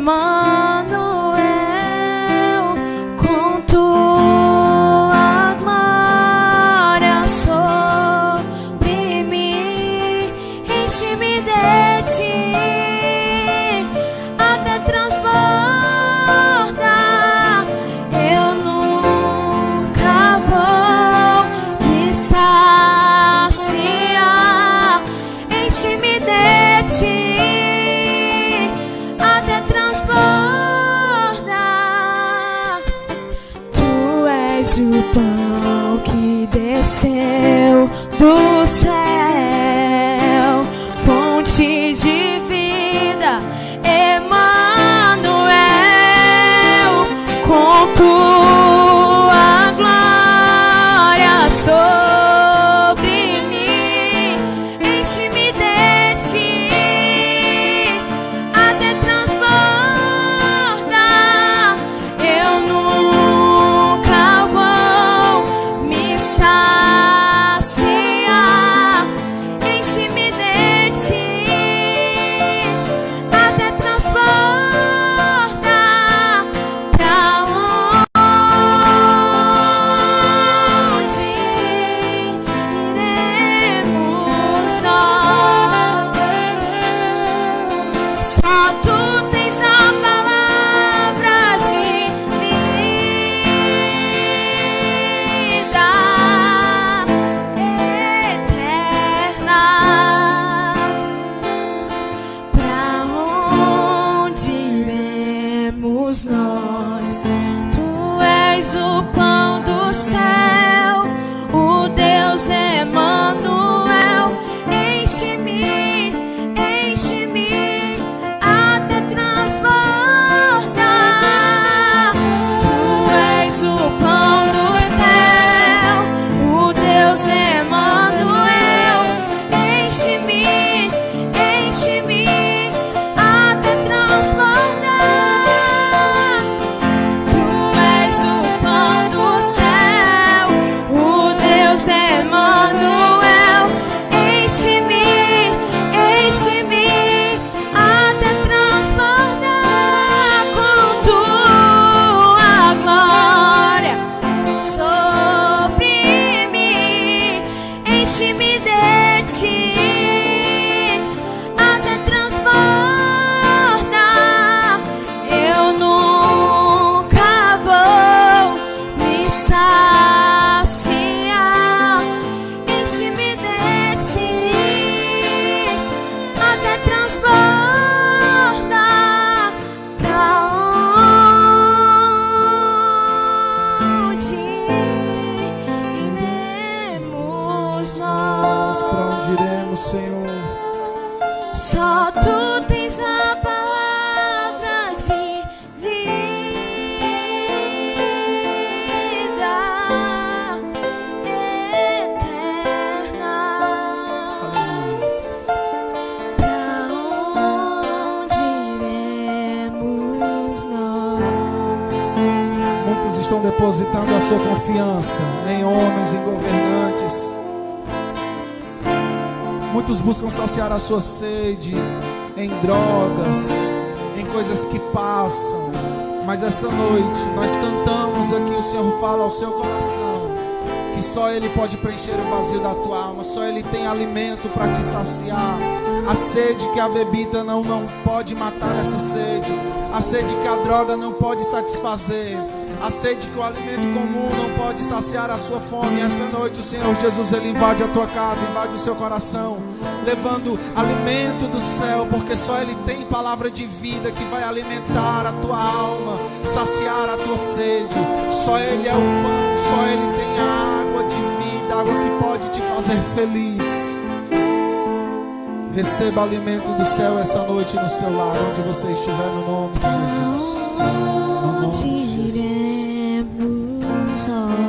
Emanuel, com tua glória sobre mim, enche-me de ti, até transbordar. Eu nunca vou me saciar, enche-me de ti, até transbordar. Tu és o pão que desceu do céu, fonte de vida, Emanuel, com tua glória sobre mim, enche-me de ti, até transbordar. Eu nunca vou me saciar, enche-me de ti, até transbordar. Pra onde iremos nós? Só tu tens a palavra de vida eterna. Pra onde iremos nós? Tu és o pão do céu, o Deus Emanuel, enche-me, enche-me, até transbordar. Tu és o pão do céu, o Deus Emanuel, enche-me, enche-me, até transbordar. Tu és o pão do céu, o Deus Emanuel, enche-me, enche-me, até transbordar. Com tua glória sobre mim, enche-me de ti, até transbordar. Eu nunca vou me saciar, enche-me de ti, até transbordar. Pra onde iremos nós? Pra onde iremos, Senhor? Só tu tens a palavra de vida eterna. Pra onde iremos nós? Muitos estão depositando a sua confiança em homens, em governantes. Muitos buscam saciar a sua sede em drogas, em coisas que passam. Mas essa noite nós cantamos aqui, o Senhor fala ao seu coração que só Ele pode preencher o vazio da tua alma, só Ele tem alimento para te saciar. A sede que a bebida não pode matar essa sede, a sede que a droga não pode satisfazer, a sede que o alimento comum não pode saciar a sua fome. Essa noite o Senhor Jesus, Ele invade a tua casa, invade o seu coração, levando alimento do céu, porque só Ele tem palavra de vida que vai alimentar a tua alma, saciar a tua sede. Só Ele é o pão, só Ele tem a água de vida, água que pode te fazer feliz. Receba alimento do céu essa noite no seu lar, onde você estiver, no nome de Jesus. No nome de Jesus. Iremos nós.